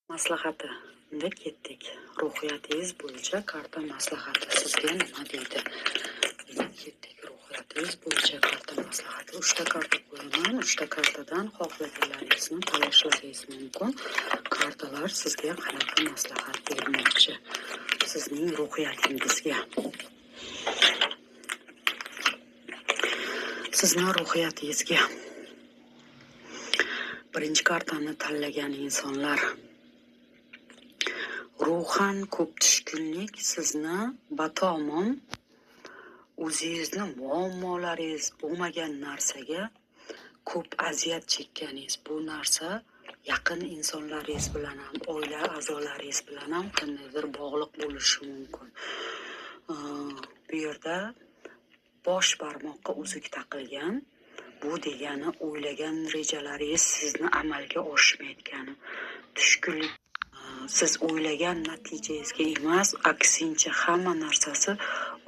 Maslahati. Unda ketdik. Ruhiyatingiz bo'yicha karta maslahati sizga nima deydi? Ketdik. Ruhiyatingiz bo'yicha karta maslahati. 3 ta karta qo'yaman. 3 ta kartadan xohlaganlaringizni tanlashingiz mumkin. Kartalar sizga qanaqa maslahat bermoqchi? Sizning ruhiyatingizga. Sizning ruhiyatingizga. Birinchi kartani tanlagan insonlar ruhan ko'p tushkunlik sizni batamom o'zingizni muammolaringiz bo'lmagan narsaga ko'p aziyat chekkaningiz. Bu narsa yaqin insonlaringiz bilan ham, oila a'zolaringiz bilan ham qandaydir bog'liq bo'lishi mumkin. Bu yerda bosh barmoqqa uzuk taqilgan. Bu degani o'ylagan rejalaringiz sizni amalga oshmayotgani. Tushkunlik siz o'ylagan natijangizga emas, aksincha hamma narsasi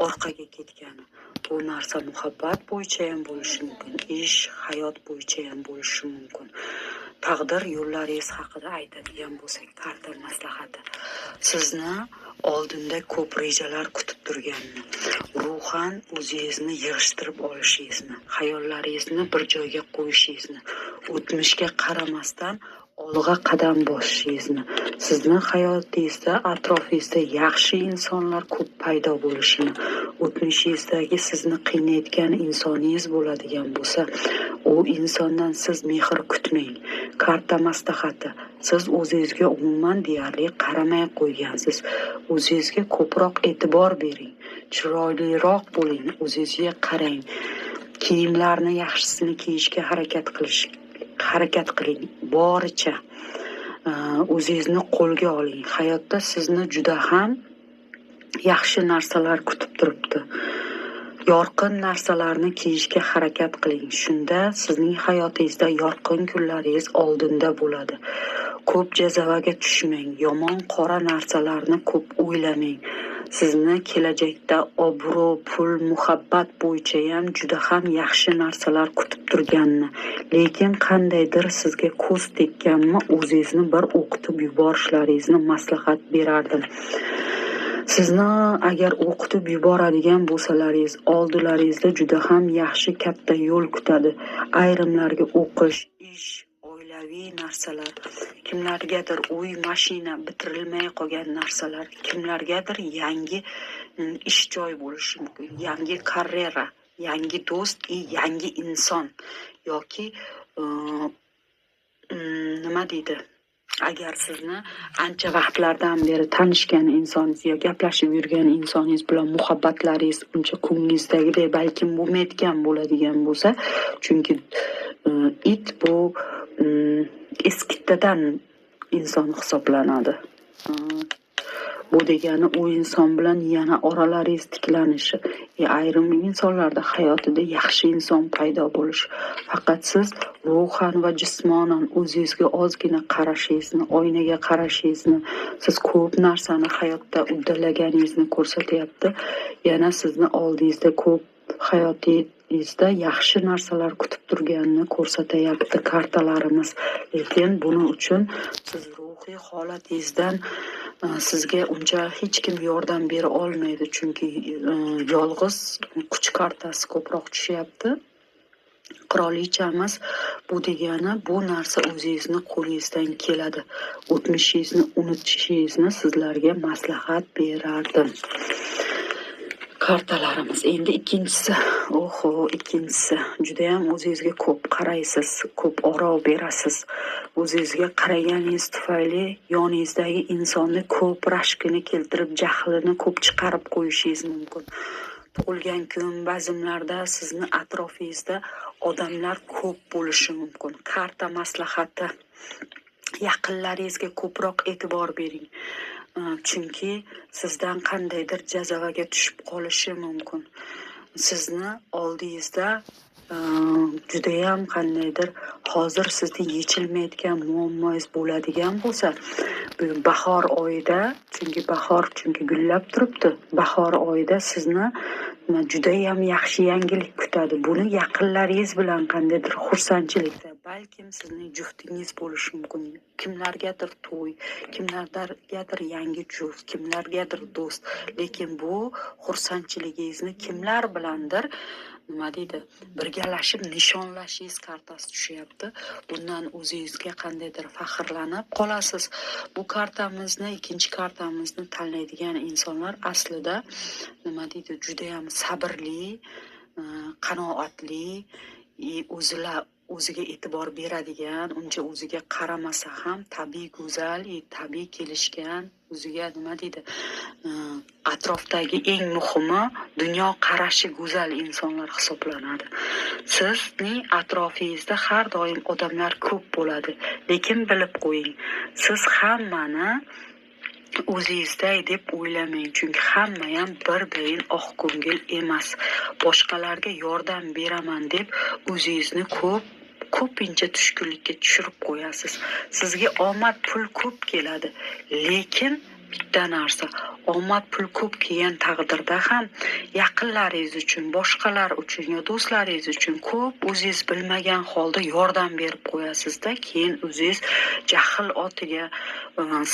orqaga ketgani. Bu narsa muhabbat bo'yicha ham bo'lishi mumkin, ish, hayot bo'yicha ham bo'lishi mumkin. Taqdir yo'llaringiz haqida aytadigan bo'lsak, karta maslahati. Sizni oldinda ko'p rejalar kutib turganini, ruhan o'zingizni yig'ishtirib olishingizni, xayollaringizni bir joyga qo'yishingizni, o'tmishga qaramasdan olg'a qadam bosishingizni, sizni hayotingizda, atrofingizda yaxshi insonlar ko'p paydo bo'lishini, o'tmishingizdagi sizni qiynayotgan insoningiz bo'ladigan bo'lsa, u insondan siz mehr kutmang. Karta maslahati. Siz o'zingizga umuman deyarli qaramay qo'ygansiz. O'zingizga ko'proq e'tibor bering. Chiroyliroq bo'ling, o'zingizga qarang. Kiyimlarni yaxshisini kiyishga harakat qiling. Boricha o'zingizni qo'lga oling. Hayotda sizni juda ham yaxshi narsalar kutib turibdi. Yorqin narsalarni kiyishga harakat qiling. Shunda sizning hayotingizda yorqin kunlaringiz oldinda bo'ladi. Ko'p jazavaga tushmang. Yomon qora narsalarni ko'p o'ylamang. Sizni kelajakda obro', pul, muhabbat bo'yicha ham juda ham yaxshi narsalar kutib turganini, lekin qandaydir sizga ko'z tekkanmi, o'zingizni bir o'qitib yuborishlaringizni maslahat berardim. Sizni agar o'qitib yuboradigan bo'lsalaringiz, oldilaringizda juda ham yaxshi katta yo'l kutadi. Ayrimlarga o'qish, ish, oilaviy narsalar, kimlargadir uy, mashina, bitirilmay qolgan narsalar, kimlargadir yangi ish joyi bo'lishi mumkin, yangi karyera, yangi do'st, yangi inson yoki nima deydi? Agar sizni ancha vaqtlardan beri tanishgan insoningiz yo gaplashib yurgan insoningiz bilan muhabbatlaringiz uncha ko'nglingizdagidek balkim bo'lmayotgan bo'ladigan bo'lsa, chunki it bu eskitadan inson hisoblanadi. Bu degani u inson bilan yana oralaringiz tiklanishi. Ayrim insonlarda hayotida yaxshi inson paydo bo'lishi. Faqat siz ruhan va jismonan o'zingizga ozgina qarashingizni, oynaga qarashingizni, siz ko'p narsani hayotda uddalaganingizni ko'rsatyapti. Yana sizni oldingizda ko'p hayotingizda yaxshi narsalar kutib turganini ko'rsatyapti kartalarimiz. Lekin buning uchun siz ruhiy holatingizdan sizga uncha hech kim yordam bera olmaydi, chunki yolg'iz kuch kartasi ko'proq tushyapti. Qirolichamiz bu degani bu narsa o'zingizni qo'lingizdan keladi. O'tmishingizni unutishingizni sizlarga maslahat berardim. Kartalarimiz. Endi ikkinchisi. Ikkinchisi. Juda ham o'zingizga ko'p qaraysiz, ko'p oro berasiz. O'zingizga qaraganingiz tufayli yoningizdagi insonni ko'p rashkini keltirib, jahlini ko'p chiqarib qo'yishingiz mumkin. Tug'ilgan kun bazmlarda sizni atrofingizda odamlar ko'p bo'lishi mumkin. Karta maslahati. Yaqinlaringizga ko'proq e'tibor bering. Chunki sizdan qandaydir jazavaga tushib qolishi mumkin. Sizni oldingizda juda ham qandaydir hozir sizni yechilmayotgan muammongiz bo'ladigan bo'lsa, bahor oyida, chunki gullab turibdi. Bahor oyida sizni juda ham yaxshi yangilik kutadi. Buni yaqinlaringiz bilan qandaydir xursandchilikda balkim sizning juftingiz bo'lishi mumkin. Kimlargadir to'y, kimlargadir yangi juft, kimlargadir do'st. Lekin bu xursandchiligingizni kimlar bilandir nima deydi, birgalashib nishonlashingiz kartasi tushyapti. Bundan o'zingizga qandaydir faxrlanib qolasiz. Bu kartamizni, ikkinchi kartamizni tanlaydigan insonlar aslida nima deydi, juda ham sabrli, qanoatli, o'ziga e'tibor beradigan, uncha o'ziga qaramasa ham tabiiy go'zal, tabiiy kelishgan, o'ziga nima deydi, atrofdagi eng muhimi dunyo qarashi go'zal insonlar hisoblanadi. Sizning atrofingizda har doim odamlar ko'p bo'ladi, lekin bilib qo'ying, siz hammani o'zingizday deb o'ylamang, chunki hamma ham birdayin oqko'ngil emas. Boshqalarga yordam beraman deb o'zingizni ko'pincha tushkunlikka tushirib qo'yasiz. Sizga omad, pul ko'p keladi, lekin bitta narsa, omad pul ko'p kelgan taqdirda ham yaqinlaringiz uchun, boshqalar uchun yo do'stlaringiz uchun ko'p o'zingiz bilmagan holda yordam berib qo'yasizda, keyin o'zingiz jahl otiga,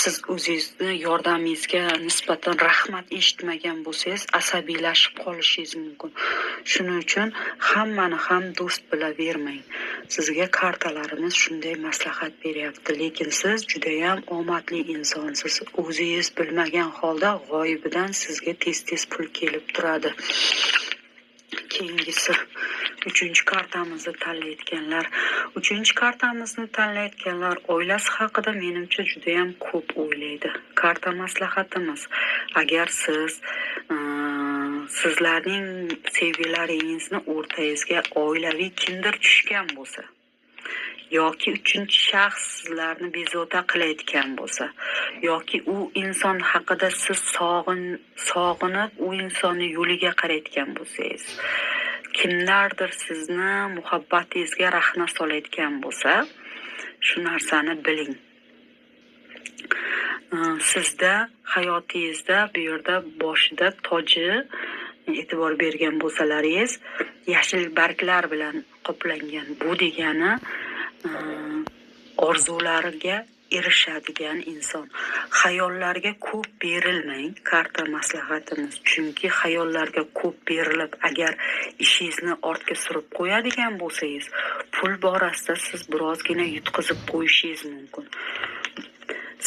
siz o'zingizni yordamingizga nisbatan rahmat eshitmagan bo'lsangiz asabiylashib qolishingiz mumkin. Shuning uchun hammani ham do'st bilavermang. Sizga kartalarimiz shunday maslahat beryapti, lekin siz juda ham omadli insonsiz. O'zingiz bilmagan holda g'oyibidan sizga tez-tez pul kelib turadi. Keyingisi 3-kartamizni tanlayotganlar. 3-kartamizni tanlayotganlar oilasi haqida menimcha juda ham ko'p o'ylaydi. Karta maslahatimiz: agar sizlarning sevgilaringizni o'rtangizga oilaviy kimdir tushgan bo'lsa, yoki 3-shaxs sizlarni bezovta qilayotgan bo'lsa, yoki u inson haqida siz sog'inib u insonni yo'liga qarayotgan bo'lsangiz, kimlardir sizni muhabbatingizga rahna solayotgan bo'lsa, shu narsani biling. Sizda hayotingizda bu yerda boshida toji e'tibor bergan bo'lsalaringiz, yashil barglar bilan qoplangan. Bu degani orzulariga erishadigan inson. Xayollarga ko'p berilmang, karta maslahatimiz. Chunki xayollarga ko'p berilib, agar ishingizni ortga surib qo'yadigan bo'lsangiz, pul borasida siz birozgina yutqizib qo'yishingiz mumkin.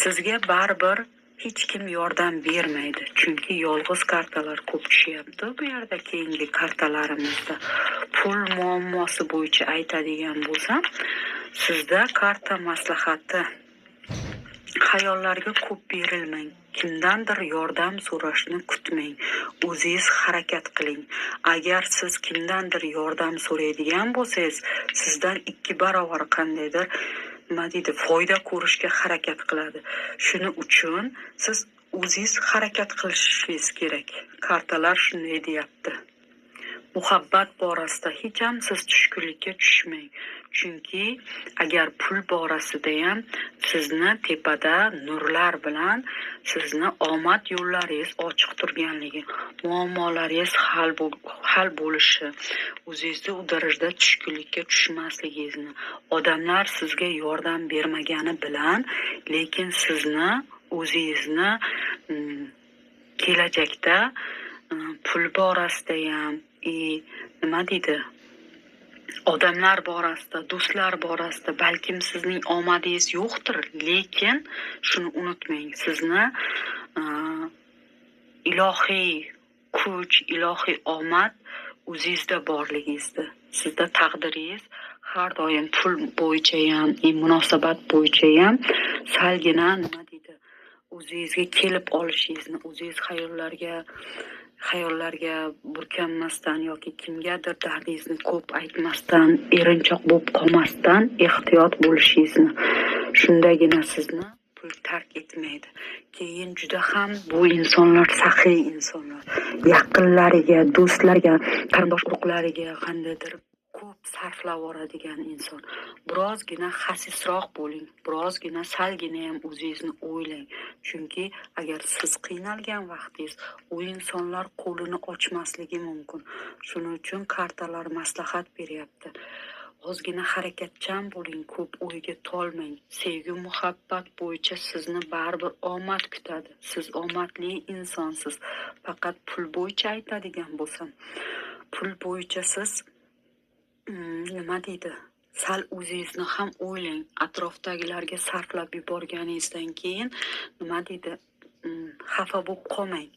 Sizga baribir hech kim yordam bermaydi, chunki yolg'iz kartalar ko'p tushyapti. Bu yerda keyingi kartalarimizda pul muammosi bo'yicha aytadigan bo'lsam, sizda karta maslahati: xayollarga ko'p berilmang, kimdandir yordam so'rashni kutmang, o'zingiz harakat qiling. Agar siz kimdandir yordam so'raydigan bo'lsangiz, sizdan 2 barobar qandaydir foyda ko'rishga harakat qiladi. Shuning uchun siz o'zingiz harakat qilishingiz kerak. Kartalar shunday deyapti. Muhabbat borasida hech ham siz tushkunlikka tushmang. Chunki agar pul borasida ham sizni tepada nurlar bilan sizni omad yo'llaringiz ochiq turganligi, muammolaringiz hal bo'lishi, o'zingizni u darajada tushkunlikka tushmasligingizni, odamlar sizga yordam bermagani bilan, lekin sizni o'zingizni kelajakda pul borasida ham, nima deydi, odamlar borasida, do'stlar borasida balkim sizning omadingiz yo'qdir, lekin shuni unutmang, sizni ilohiy kuch, ilohiy omad o'zingizda borligingizda. Sizda taqdiringiz har doim pul bo'yicha ham, munosabat bo'yicha ham salgina nima deydi, o'zingizga kelib olishingizni, o'zingiz xayollarga burkanmasdan yoki kimgadir dardingizni ko'p aytmasdan, erinchoq bo'lib qolmasdan ehtiyot bo'lishingizni. Shundagina sizni pul tark etmaydi. Keyin juda ham bu insonlar saxiy insonlar. Yaqinlariga, do'stlariga, qarindosh urug'lariga qandaydir ko'p sarflab yuboradigan inson. Birozgina xasisroq bo'ling, birozgina salgina ham o'zingizni o'ylang. Chunki agar siz qiynalgan vaqtingiz, u insonlar qo'lini ochmasligi mumkin. Shuning uchun kartalar maslahat beryapti. ozgina harakatchan bo'ling, ko'p o'yga tolmang. Sevgi muhabbat bo'yicha sizni baribir omad kutadi. Siz omadli insonsiz. Faqat pul bo'yicha aytadigan bo'lsam, pul bo'yicha siz nima deydi, sal o'zingizni ham o'ylang. Atrofdagilarga sarflab yuborganingizdan keyin nima deydi, xafa bo'lib qolmang.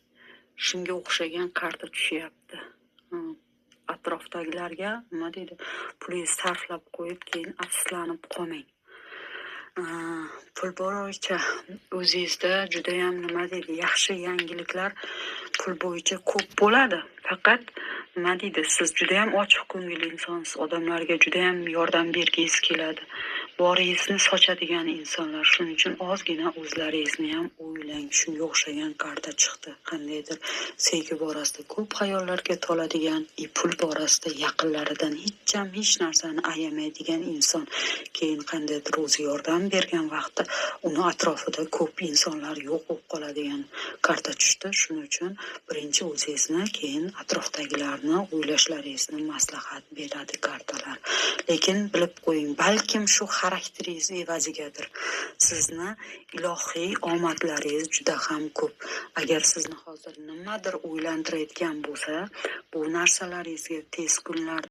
Shunga o'xshagan karta tushyapti. Atrofdagilarga nima deydi, pulingizni sarflab qo'yib keyin afsuslanib qolmang. Pul bo'yicha o'zingizda judayam nima deydi, yaxshi yangiliklar pul bo'yicha ko'p bo'ladi. Faqat nima deydi, siz judayam ochiq ko'ngil insonsiz, odamlarga judayam yordam bergingiz keladi. Boringizni sochadigan insonlar. Shuning uchun ozgina o'zlaringizni ham o'ylang. Shunga o'xshagan karta chiqdi. Qandaydir sevgi borasida ko'p xayollarga toladigan, pul borasida yaqinlaridan hech narsani ayamaydigan inson. Keyin qandaydir o'zi yordam bergan vaqtda uni atrofida ko'p insonlar yo'q bo'lib qoladigan karta tushdi. Shuning uchun birinchi o'zingizni, keyin atrofdagilarni o'ylashlaringizni maslahat beradi kartalar. Lekin bilib qo'ying, balkim shu xarakteringiz evazigadir. Sizni ilohiy omadlaringiz juda ham ko'p. Agar sizni hozir nimadir o'ylantirayotgan bo'lsa, bu narsalaringizga tez kunlarda